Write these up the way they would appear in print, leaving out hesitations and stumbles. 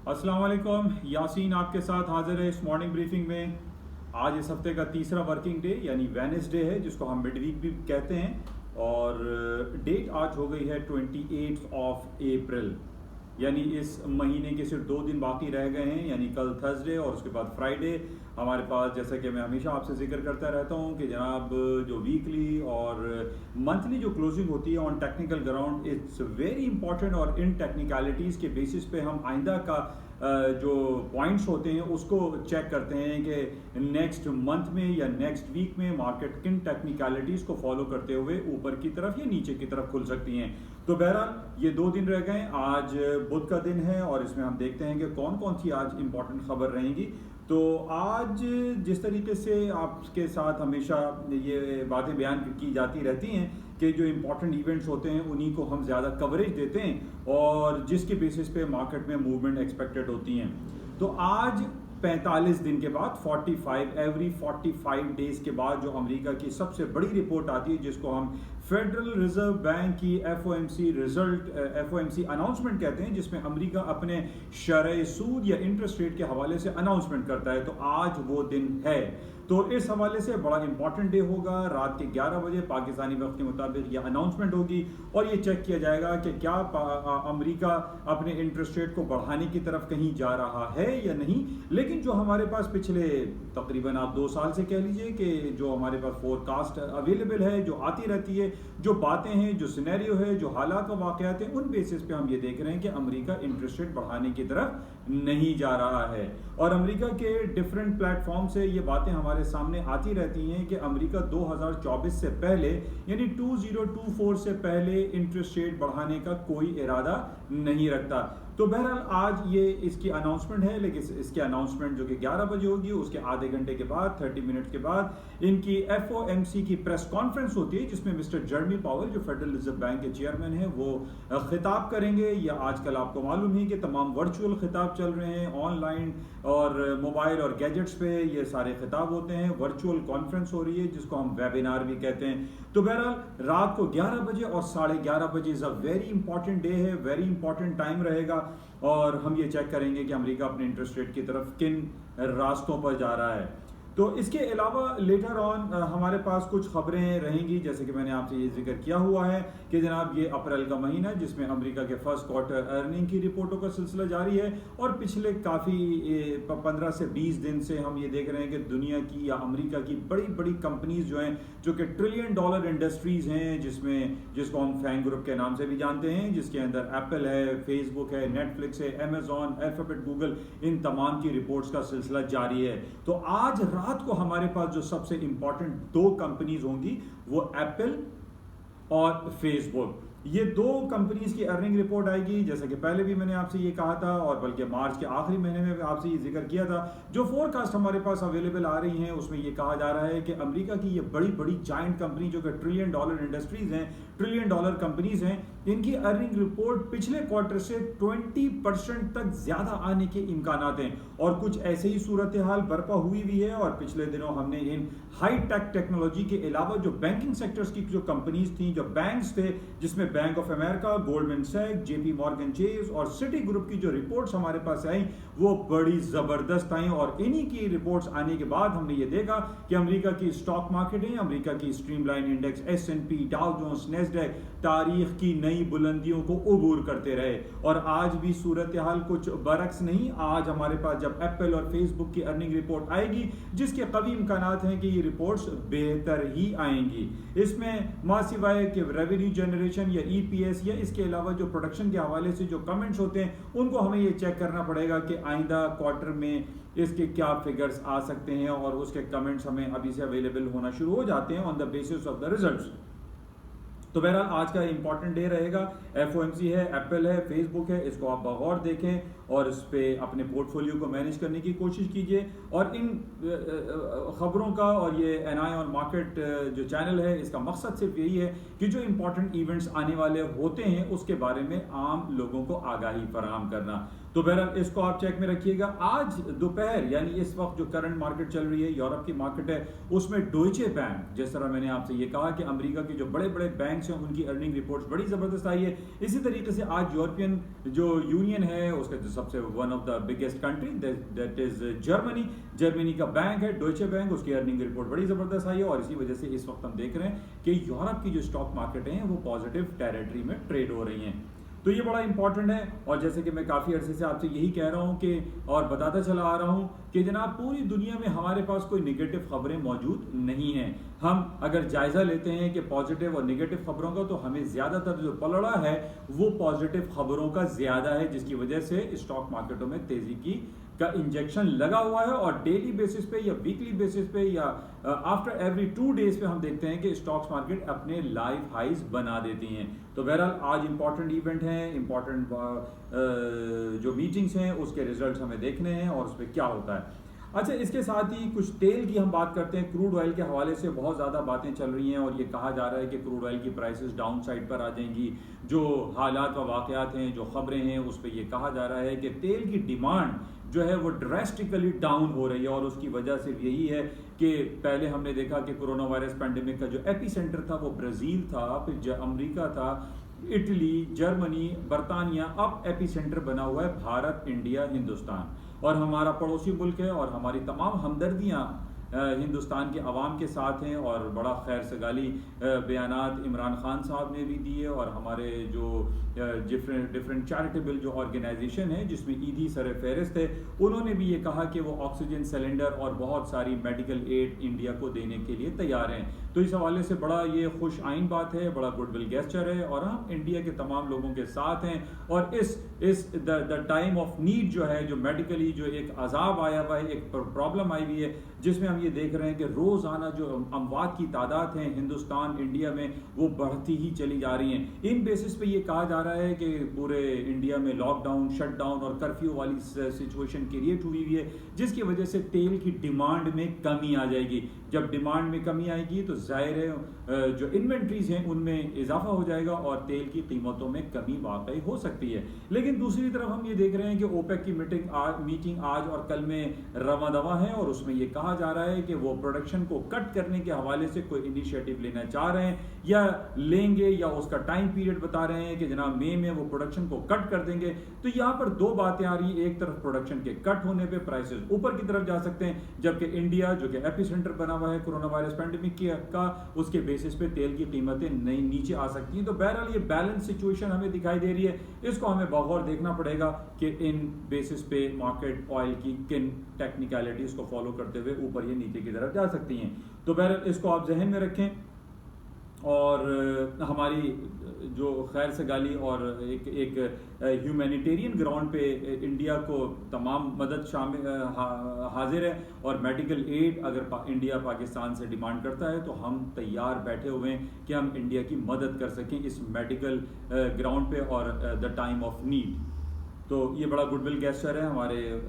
अस्सलाम वालेकुम, यासीन आपके साथ हाजिर है इस मॉर्निंग ब्रीफिंग में। आज इस हफ्ते का तीसरा वर्किंग डे यानी वेडनेसडे है, जिसको हम मिड वीक भी कहते हैं। और डेट आज हो गई है 28 अप्रैल, यानी इस महीने के सिर्फ 2 दिन बाकी रह गए हैं, यानी कल थर्सडे और उसके बाद फ्राइडे हमारे पास। जैसा कि मैं हमेशा आपसे जिक्र करता रहता हूं कि जनाब जो वीकली और मंथली जो क्लोजिंग होती है on technical ground it's very important, और इन टेक्निकलिटीज़ के बेसिस पे हम आइंदा का जो पॉइंट्स होते हैं उसको चेक करते हैं कि नेक्स्ट मंथ में या नेक्स्ट वीक में मार्केट किन टेक्निकलिटीज़ को फॉलो करते हुए ऊपर की तरफ या नीचे की तरफ खुल सकती हैं। तो बहरहाल ये 2 दिन रह गए, आज बुध का दिन है और इसमें हम देखते हैं कि कौन कौन सी आज इंपॉर्टेंट खबर रहेंगी। तो आज जिस तरीके से आपके साथ हमेशा ये बातें बयान की जाती रहती हैं कि जो इम्पोर्टेंट इवेंट्स होते हैं उन्हीं को हम ज़्यादा कवरेज देते हैं और जिसके बेसिस पे मार्केट में मूवमेंट एक्सपेक्टेड होती हैं। तो आज 45 दिन के बाद 45 डेज के बाद जो अमेरिका की सबसे बड़ी रिपोर्ट आती है, जिसको हम फेडरल रिजर्व बैंक की एफओएमसी अनाउंसमेंट कहते हैं, जिसमें अमेरिका अपने शरह सूद या इंटरेस्ट रेट के हवाले से अनाउंसमेंट करता है। तो आज वो दिन है। तो इस हवाले से बड़ा इंपॉर्टेंट डे होगा। रात के 11 बजे पाकिस्तानी वक्त के मुताबिक यह अनाउंसमेंट होगी और ये चेक किया जाएगा कि क्या अमेरिका अपने इंटरेस्ट रेट को बढ़ाने की तरफ कहीं जा रहा है या नहीं। लेकिन जो हमारे पास पिछले तकरीबन आप 2 साल से कह लीजिए कि जो हमारे पास फोरकास्ट अवेलेबल है, जो आती रहती है, जो बातें हैं, जो सिनेरियो है, जो हालात व वाक़यात हैं, उन बेसिस पे हम ये देख रहे हैं कि अमेरिका इंटरेस्ट रेट बढ़ाने की तरफ नहीं जा रहा है। और अमेरिका के डिफरेंट प्लेटफॉर्म से ये बातें हमारे सामने आती रहती हैं कि अमेरिका 2024 से पहले यानी 2024 से पहले इंटरेस्ट रेट बढ़ाने का कोई इरादा नहीं रखता। तो बहरहाल आज ये इसकी अनाउंसमेंट है, लेकिन इसकी अनाउंसमेंट जो कि 11 बजे होगी, उसके आधे घंटे के बाद 30 मिनट के बाद इनकी एफओएमसी की प्रेस कॉन्फ्रेंस होती है, जिसमें मिस्टर जर्मी पावर जो फेडरल रिजर्व बैंक के चेयरमैन हैं वो खिताब करेंगे। या आजकल आपको मालूम है कि तमाम वर्चुअल खिताब चल रहे हैं, ऑनलाइन और मोबाइल और गैजेट्स पे ये सारे खिताब होते हैं। वर्चुअल कॉन्फ्रेंस हो रही है जिसको हम वेबिनार भी कहते हैं। तो बहरहाल रात को 11 बजे और 11:30 बजे is a very important day है, वेरी इंपॉर्टेंट टाइम रहेगा और हम ये चेक करेंगे कि अमेरिका अपने इंटरेस्ट रेट की तरफ किन रास्तों पर जा रहा है। तो इसके अलावा लेटर ऑन हमारे पास कुछ खबरें रहेंगी, जैसे कि मैंने आपसे ये जिक्र किया हुआ है कि जनाब ये अप्रैल का महीना है जिसमें अमेरिका के फर्स्ट क्वार्टर अर्निंग की रिपोर्टों का सिलसिला जारी है। और पिछले काफ़ी 15 से 20 दिन से हम ये देख रहे हैं कि दुनिया की या अमेरिका की बड़ी बड़ी कंपनीज जो हैं, जो कि ट्रिलियन डॉलर इंडस्ट्रीज़ हैं, जिसको हम फैंग ग्रुप के नाम से भी जानते हैं, जिसके अंदर एप्पल है, फेसबुक है, नेटफ्लिक्स है, अमेजॉन, अल्फाबेट, गूगल, इन तमाम की रिपोर्ट्स का सिलसिला जारी है। तो आज रात को हमारे पास जो सबसे इंपॉर्टेंट 2 कंपनीज होंगी वो एप्पल और फेसबुक, ये 2 कंपनीज की अर्निंग रिपोर्ट आएगी। जैसे कि पहले भी मैंने आपसे ये कहा था और बल्कि मार्च के आखिरी महीने में आपसे ये जिक्र किया था। जो फोरकास्ट हमारे पास अवेलेबल आ रही हैं उसमें ये कहा जा रहा है कि अमेरिका की ये बड़ी बड़ी जायंट कंपनी जो कि ट्रिलियन डॉलर इंडस्ट्रीज हैं, ट्रिलियन डॉलर कंपनीज हैं, इनकी अर्निंग रिपोर्ट पिछले क्वार्टर से 20% तक ज्यादा आने के इम्कानात हैं। और कुछ ऐसे ही सूरत हाल बर्पा हुई भी है। और पिछले दिनों हमने इन हाई टेक टेक्नोलॉजी के अलावा जो बैंकिंग सेक्टर्स की जो कंपनीज थी, जो बैंक्स थे, जिसमें बैंक ऑफ अमेरिका, गोल्डमैन सैक्स, जेपी मॉर्गन चेज और सिटी ग्रुप की जो रिपोर्ट्स हमारे पास आई वो बड़ी जबरदस्त आई। और इन्हीं की रिपोर्ट्स आने के बाद हमने ये देखा कि अमेरिका की स्टॉक मार्केट है, अमेरिका की streamline index, S&P, Dow Jones, Nasdaq तारीख की नई बुलंदियों को उबूर करते रहे। और आज भी सूरत हाल कुछ बरक्स नहीं। आज हमारे पास जब एप्पल और फेसबुक की अर्निंग रिपोर्ट आएगी, जिसके कवी इम्कानात हैं कि ये रिपोर्ट्स बेहतर ही आएंगी। इसमें मासिवाय के रेवेन्यू जनरेशन या EPS या इसके अलावा जो प्रोडक्शन के हवाले से जो कमेंट्स होते हैं उनको हमें ये चेक करना पड़ेगा कि आइंदा क्वार्टर में इसके क्या फिगर्स आ सकते हैं, और उसके कमेंट्स हमें अभी से अवेलेबल होना शुरू हो जाते हैं on the basis of the results. तो बहरहाल आज का इंपॉर्टेंट डे रहेगा। एफओएमसी है, एप्पल है, फेसबुक है, इसको आप बगौर देखें और इस पर अपने पोर्टफोलियो को मैनेज करने की कोशिश कीजिए। और इन खबरों का और ये NI ऑन मार्केट जो चैनल है, इसका मकसद सिर्फ यही है कि जो इंपॉर्टेंट इवेंट्स आने वाले होते हैं उसके बारे में आम लोगों को आगाही फराहम करना। तो बहरहाल इसको आप चेक में रखिएगा। आज दोपहर यानी इस वक्त जो करंट मार्केट चल रही है, यूरोप की मार्केट है, उसमें डोइचे बैंक, जिस तरह मैंने आपसे ये कहा कि अमेरिका के जो बड़े बड़े बैंक्स हैं उनकी अर्निंग रिपोर्ट्स बड़ी ज़बरदस्त आई है। इसी तरीके से आज यूरोपियन जो यूनियन है उसका जो सबसे one of the biggest country that is Germany का बैंक है डोइचे बैंक, उसकी अर्निंग रिपोर्ट बड़ी ज़बरदस्त आई है और इसी वजह से इस वक्त हम देख रहे हैं कि यूरोप की जो स्टॉक मार्केट हैं वो पॉजिटिव टेरिटरी में ट्रेड हो रही हैं। तो ये बड़ा इंपॉर्टेंट है। और जैसे कि मैं काफ़ी अरसे से आपसे यही कह रहा हूँ कि और बताता चला आ रहा हूँ कि जनाब पूरी दुनिया में हमारे पास कोई नेगेटिव खबरें मौजूद नहीं हैं। हम अगर जायज़ा लेते हैं कि पॉजिटिव और नेगेटिव खबरों का, तो हमें ज़्यादातर जो पलड़ा है वो पॉजिटिव खबरों का ज़्यादा है, जिसकी वजह से स्टॉक मार्केटों में तेज़ी का इंजेक्शन लगा हुआ है। और डेली बेसिस पे या वीकली बेसिस पे या आफ्टर एवरी 2 डेज पे हम देखते हैं कि स्टॉक्स मार्केट अपने लाइव हाइज बना देती हैं। तो बहरहाल आज इंपॉर्टेंट इवेंट हैं, इंपॉर्टेंट जो मीटिंग्स हैं उसके रिजल्ट्स हमें देखने हैं और उस पर क्या होता है। अच्छा, इसके साथ ही कुछ तेल की हम बात करते हैं। क्रूड ऑयल के हवाले से बहुत ज़्यादा बातें चल रही हैं और ये कहा जा रहा है कि क्रूड ऑयल की प्राइसेस डाउन साइड पर आ जाएंगी। जो हालात व वाक़यात हैं, जो खबरें हैं, उस पर यह कहा जा रहा है कि तेल की डिमांड जो है वो ड्रेस्टिकली डाउन हो रही है। और उसकी वजह सिर्फ यही है कि पहले हमने देखा कि कोरोना वायरस पैंडेमिक का जो एपी सेंटर था वो ब्राज़ील था, फिर अमेरिका था, इटली, जर्मनी, बरतानिया, अब एपी सेंटर बना हुआ है भारत, इंडिया, हिंदुस्तान। और हमारा पड़ोसी मुल्क है और हमारी तमाम हमदर्दियाँ हिंदुस्तान के अवाम के साथ हैं। और बड़ा खैर सगाली बयानात इमरान खान साहब ने भी दिए और हमारे जो डिफरेंट चैरिटेबल जो ऑर्गेनाइजेशन है जिसमें ईदी सर फहरिस्त है, उन्होंने भी ये कहा कि वो ऑक्सीजन सिलेंडर और बहुत सारी मेडिकल एड इंडिया को देने के लिए तैयार हैं। तो इस हवाले से बड़ा ये खुश आइन बात है, बड़ा गुडविल गेस्चर है और हम इंडिया के तमाम लोगों के साथ हैं। और इस द टाइम ऑफ नीड जो है, जो मेडिकली जो एक अजाब आया हुआ है, एक प्रॉब्लम आई हुई है, जिसमें हम ये देख रहे हैं कि रोज़ाना जो अमवात की तादाद है हिंदुस्तान, इंडिया में, वो बढ़ती ही चली जा रही हैं। इन बेसिस पे ये कहा जा रहा है कि पूरे इंडिया में लॉकडाउन, शटडाउन और कर्फ्यू वाली सिचुएशन क्रिएट हुई है, जिसकी वजह से तेल की डिमांड में कमी आ जाएगी। जब डिमांड में कमी आएगी तो जाहिर है जो इन्वेंट्रीज हैं उनमें इजाफा हो जाएगा और तेल की कीमतों में कमी वाकई हो सकती है। लेकिन दूसरी तरफ हम ये देख रहे हैं कि ओपेक की मीटिंग आज और कल में रवा दवा है और उसमें ये कहा जा रहा है कि वो प्रोडक्शन को कट करने के हवाले से कोई इनिशिएटिव लेना चाह रहे हैं या लेंगे, या उसका टाइम पीरियड बता रहे हैं कि जनाब मई में वो प्रोडक्शन को कट कर देंगे। तो यहाँ पर दो बातें आ रही हैं। एक तरफ प्रोडक्शन के कट होने पे प्राइसेस ऊपर की तरफ जा सकते हैं, जबकि इंडिया जो कि एपी सेंटर बना हुआ है कोरोना वायरस पैंडेमिक का, उसके बेसिस पे तेल की कीमतें नई नीचे आ सकती हैं। तो बहरहाल ये बैलेंस सिचुएशन हमें दिखाई दे रही है, इसको हमें बगौर देखना पड़ेगा कि इन बेसिस पे मार्केट ऑयल की किन टेक्निकलिटीज को फॉलो करते हुए ऊपर ये नीचे की तरफ जा सकती हैं। तो बहरहाल इसको आप जहन में रखें। और हमारी जो खैर सगाली और एक ह्यूमैनिटेरियन ग्राउंड पे इंडिया को तमाम मदद शामिल हाजिर है और मेडिकल एड अगर इंडिया पाकिस्तान से डिमांड करता है तो हम तैयार बैठे हुए हैं कि हम इंडिया की मदद कर सकें इस मेडिकल ग्राउंड पे और द टाइम ऑफ नीड। तो ये बड़ा गुडविल गेस्चर है हमारे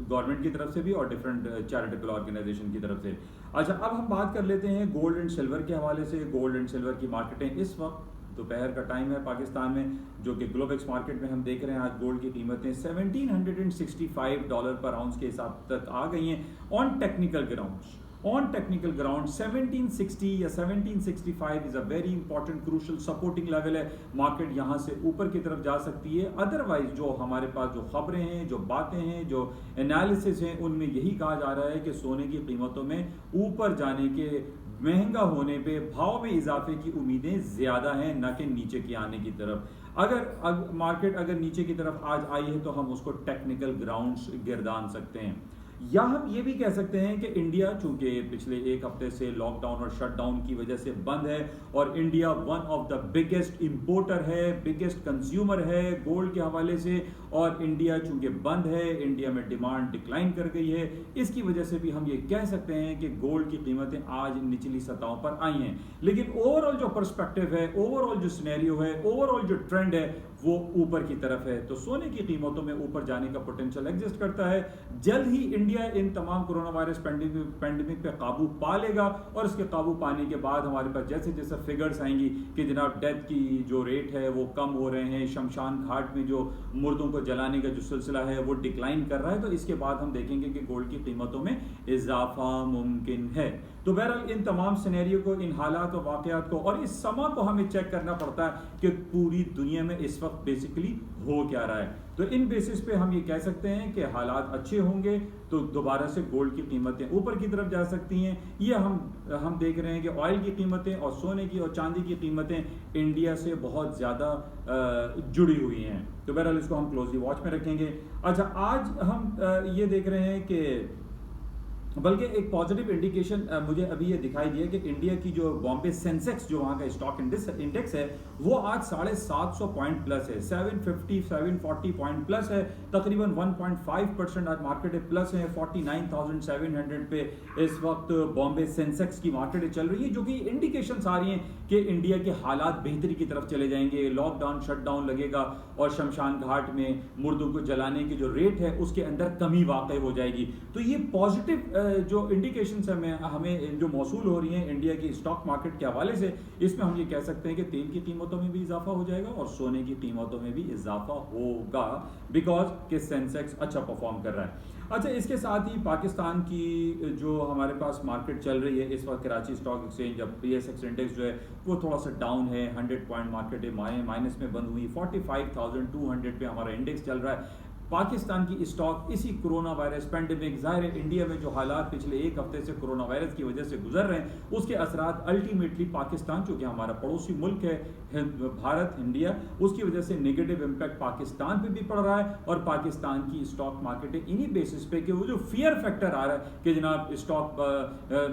गवर्नमेंट की तरफ से भी और डिफरेंट चैरिटेबल ऑर्गेनाइजेशन की तरफ से। अच्छा, अब हम बात कर लेते हैं गोल्ड एंड सिल्वर के हवाले से। गोल्ड एंड सिल्वर की मार्केटें इस वक्त दोपहर का टाइम है पाकिस्तान में, जो कि ग्लोबेक्स मार्केट में हम देख रहे हैं आज गोल्ड की कीमतें $1765 पर आउंस के हिसाब तक आ गई हैं on technical grounds. On technical ground 1760 या 1765 is a very important crucial supporting level है। मार्केट यहाँ से ऊपर की तरफ जा सकती है। अदरवाइज जो हमारे पास जो खबरें हैं, जो बातें हैं, जो एनालिसिस हैं, उनमें यही कहा जा रहा है कि सोने की कीमतों में ऊपर जाने के, महंगा होने पे, भाव में इजाफे की उम्मीदें ज़्यादा हैं, न कि नीचे की आने की तरफ। अगर मार्केट अगर नीचे की तरफ आज आई है तो हम उसको टेक्निकल ग्राउंड्स गिरदान सकते हैं। या हम ये भी कह सकते हैं कि इंडिया चूंकि पिछले एक हफ्ते से लॉकडाउन और शटडाउन की वजह से बंद है और India one of the biggest importer है, बिगेस्ट कंज्यूमर है गोल्ड के हवाले से, और इंडिया चूंकि बंद है, इंडिया में डिमांड डिक्लाइन कर गई है, इसकी वजह से भी हम ये कह सकते हैं कि गोल्ड की कीमतें आज निचली सतहों पर आई हैं। लेकिन ओवरऑल जो पर्सपेक्टिव है, ओवरऑल जो सिनेरियो है, ओवरऑल जो ट्रेंड है, वो ऊपर की तरफ है। तो सोने की कीमतों में ऊपर जाने का पोटेंशियल एग्जिस्ट करता है। जल्द ही इंडिया इन तमाम कोरोना वायरस पैंडेमिक पे काबू पा लेगा और इसके काबू पाने के बाद हमारे पास जैसे जैसे फिगर्स आएंगी कि जनाब डेथ की जो रेट है वो कम हो रहे हैं, शमशान घाट में जो मुर्दों को जलाने का जो सिलसिला है वो डिक्लाइन कर रहा है, तो इसके बाद हम देखेंगे कि गोल्ड की कीमतों में इजाफा मुमकिन है। तो बहरहाल इन तमाम सिनेरियो को, इन हालात और वाक़यात को और इस समा को हमें चेक करना पड़ता है कि पूरी दुनिया में इस वक्त बेसिकली हो क्या रहा है। तो इन बेसिस पे हम ये कह सकते हैं कि हालात अच्छे होंगे तो दोबारा से गोल्ड की कीमतें ऊपर की तरफ जा सकती हैं। ये हम देख रहे हैं कि ऑयल की कीमतें और सोने की और चांदी की कीमतें इंडिया से बहुत ज़्यादा जुड़ी हुई हैं। तो बहरहाल इसको हम क्लोजली वॉच में रखेंगे। अच्छा, आज हम ये देख रहे हैं कि बल्कि एक पॉजिटिव इंडिकेशन मुझे अभी ये दिखाई दिया कि इंडिया की जो बॉम्बे सेंसेक्स जो वहाँ का स्टॉक इंडेक्स है वो आज 750 पॉइंट प्लस है, 740 पॉइंट प्लस है, तकरीबन 1.5% आज मार्केट प्लस है। 49,700 पे इस वक्त बॉम्बे सेंसेक्स की मार्केट चल रही है, जो कि इंडिकेशन आ रही हैं कि इंडिया के हालात बेहतरी की तरफ चले जाएंगे। लॉकडाउन शटडाउन लगेगा और शमशान घाट में मुर्दों को जलाने की जो रेट है उसके अंदर कमी वाक़ई हो जाएगी। तो ये पॉजिटिव जो इंडिकेशंस है हमें जो मौसूल हो रही हैं इंडिया की स्टॉक मार्केट के हवाले से, इसमें हम ये कह सकते हैं कि तेल की कीमतों में भी इजाफा हो जाएगा और सोने की कीमतों में भी इजाफा होगा, बिकॉज कि सेंसेक्स अच्छा परफॉर्म कर रहा है। अच्छा, इसके साथ ही पाकिस्तान की जो हमारे पास मार्केट चल रही है इस वक्त, कराची स्टॉक एक्सचेंज अब PSX इंडेक्स जो है वो थोड़ा सा डाउन है, 100 पॉइंट मार्केट माइनस में बंद हुई, 45,200 पे हमारा इंडेक्स चल रहा है। पाकिस्तान की स्टॉक इसी कोरोना वायरस पैंडेमिक, ज़ाहिर है इंडिया में जो हालात पिछले एक हफ्ते से कोरोना वायरस की वजह से गुजर रहे हैं उसके असरात अल्टीमेटली पाकिस्तान, चूँकि हमारा पड़ोसी मुल्क है भारत इंडिया, उसकी वजह से नेगेटिव इम्पैक्ट पाकिस्तान पे भी पड़ रहा है। और पाकिस्तान की स्टॉक मार्केटें इन्हीं बेसिस पे कि वो जो फियर फैक्टर आ रहा है कि जनाब स्टॉक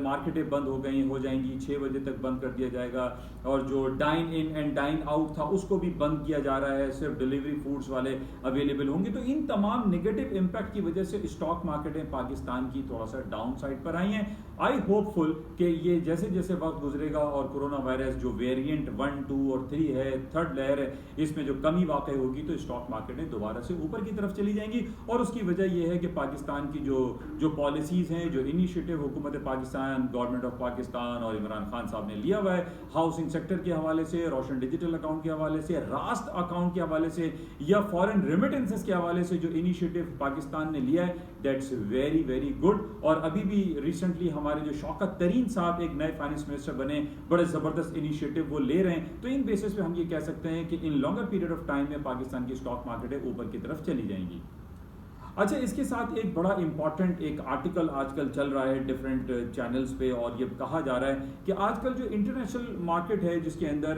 मार्केटें बंद हो जाएंगी, 6 बजे तक बंद कर दिया जाएगा, और जो dine in and dine out था उसको भी बंद किया जा रहा है, सिर्फ डिलीवरी फूड्स वाले अवेलेबल होंगे। तो इन तमाम नेगेटिव इम्पैक्ट की वजह से स्टॉक मार्केटें पाकिस्तान की थोड़ा सा डाउन साइड पर आई हैं। आई होपफुल कि ये जैसे जैसे वक्त गुजरेगा और कोरोना वायरस जो वेरिएंट 1, 2 और 3 है, थर्ड लेयर है, इसमें जो कमी वाक़ई होगी तो स्टॉक मार्केटें दोबारा से ऊपर की तरफ चली जाएंगी। और उसकी वजह यह है कि पाकिस्तान की जो पॉलिसीज़ हैं, जो इनिशिएटिव हुकूमत पाकिस्तान, गवर्नमेंट ऑफ पाकिस्तान और इमरान खान साहब ने लिया हुआ है, हाउसिंग सेक्टर के हवाले से, रोशन डिजिटल अकाउंट के हवाले से, रास्ट अकाउंट के हवाले से या फॉरेन रेमिटेंसेस के हवाले से जो इनिशिएटिव पाकिस्तान ने लिया है, दैट्स वेरी वेरी गुड। और अभी भी रिसेंटली हमारे जो शौकत तरीन साहब एक नए फाइनेंस मिनिस्टर बने, बड़े ज़बरदस्त इनिशिएटिव वो ले रहे हैं। तो इन बेसिस पे हम ये कह सकते हैं कि इन लॉन्गर पीरियड ऑफ टाइम में पाकिस्तान की स्टॉक मार्केटें ऊपर की तरफ चली जाएंगी। अच्छा, इसके साथ एक बड़ा इंपॉर्टेंट एक आर्टिकल आजकल चल रहा है डिफरेंट चैनल्स पे, और ये कहा जा रहा है कि आजकल जो इंटरनेशनल मार्केट है जिसके अंदर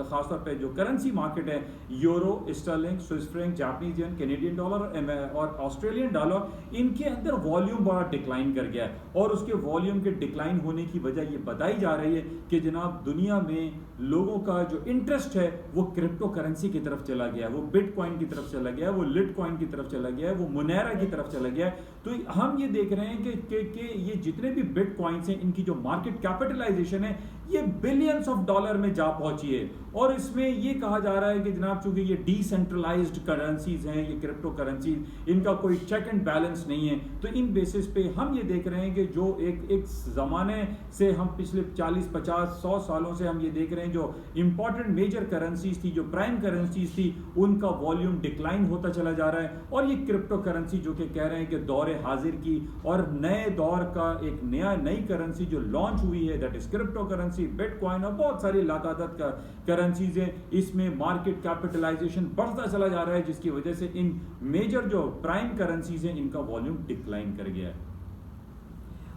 खासतौर पे जो करेंसी मार्केट है, euro, sterling, Swiss franc, Japanese yen, Canadian dollar और ऑस्ट्रेलियन डॉलर, इनके अंदर वॉल्यूम बड़ा डिक्लाइन कर गया है। और उसके वॉल्यूम के डिक्लाइन होने की वजह ये बताई जा रही है कि जनाब दुनिया में लोगों का जो इंटरेस्ट है वो क्रिप्टो करेंसी की तरफ चला गया, वो बिटकॉइन की तरफ चला गया, वो लिटकॉइन की तरफ चला गया, वो मुनेरा की तरफ चला गया। तो हम ये देख रहे हैं कि ये जितने भी बिटकॉइंस हैं इनकी जो मार्केट कैपिटलाइजेशन है ये बिलियंस ऑफ डॉलर में जा पहुंची है। और इसमें ये कहा जा रहा है कि जनाब चूंकि ये डिसेंट्रलाइज्ड करेंसीज हैं, ये क्रिप्टो करेंसीज, इनका कोई चेक एंड बैलेंस नहीं है। तो इन बेसिस पे हम ये देख रहे हैं कि जो एक ज़माने से हम पिछले 40, 50, 100 सालों से हम ये देख रहे हैं जो इंपॉर्टेंट मेजर करेंसीज थी, जो प्राइम करेंसीज थी, उनका वॉल्यूम डिक्लाइन होता चला जा रहा है। और ये क्रिप्टो करेंसी जो कि कह रहे हैं कि दौरे हाजिर की और नए दौर का एक नई करेंसी जो लॉन्च हुई है, that is crypto currency, bitcoin और बहुत सारी लातादाद का करेंसीज हैं, इसमें मार्केट कैपिटलाइजेशन बढ़ता चला जा रहा है, जिसकी वजह से इन मेजर जो प्राइम करेंसीज हैं इनका वॉल्यूम डिक्लाइन कर गया है।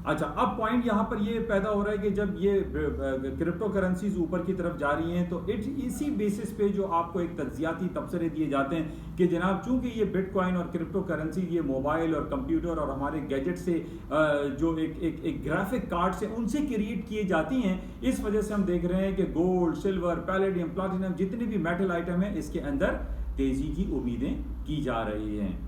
अच्छा, अब पॉइंट यहां पर ये पैदा हो रहा है कि जब ये क्रिप्टो करेंसीज ऊपर की तरफ जा रही हैं तो इसी बेसिस पे जो आपको एक तज्जियाती तबसरे दिए जाते हैं कि जनाब चूंकि ये बिटकॉइन और क्रिप्टो करेंसी ये मोबाइल और कंप्यूटर और हमारे गैजेट से जो एक ग्राफिक कार्ड से उनसे क्रिएट किए जाती हैं, इस वजह से हम देख रहे हैं कि गोल्ड, सिल्वर, पैलेडियम, प्लैटिनम जितने भी मेटल आइटम है इसके अंदर तेजी की उम्मीदें की जा रही हैं।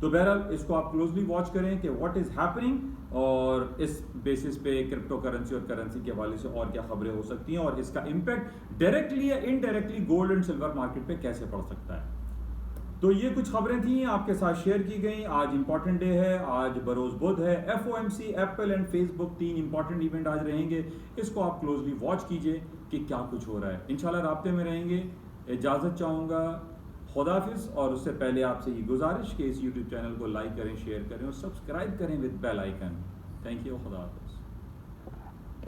तो बहरहाल इसको आप क्लोजली वॉच करें कि व्हाट इज हैपनिंग, और इस बेसिस पे क्रिप्टो करेंसी और करेंसी के हवाले से और क्या खबरें हो सकती हैं और इसका इंपैक्ट डायरेक्टली या indirectly gold and silver market पे कैसे पड़ सकता है। तो ये कुछ खबरें थी आपके साथ शेयर की गई। आज इंपॉर्टेंट डे है, आज बरोज बुध है। FOMC, Apple and Facebook 3 important event आज रहेंगे। इसको आप क्लोजली वॉच कीजिए कि क्या कुछ हो रहा है। इंशाल्लाह राब्ते में रहेंगे। इजाजत चाहूंगा, खुदाफिज। और उससे पहले आपसे ये गुजारिश कि इस यूट्यूब चैनल को लाइक करें, शेयर करें और सब्सक्राइब करें with bell icon. Thank you, खुदा हाफिज।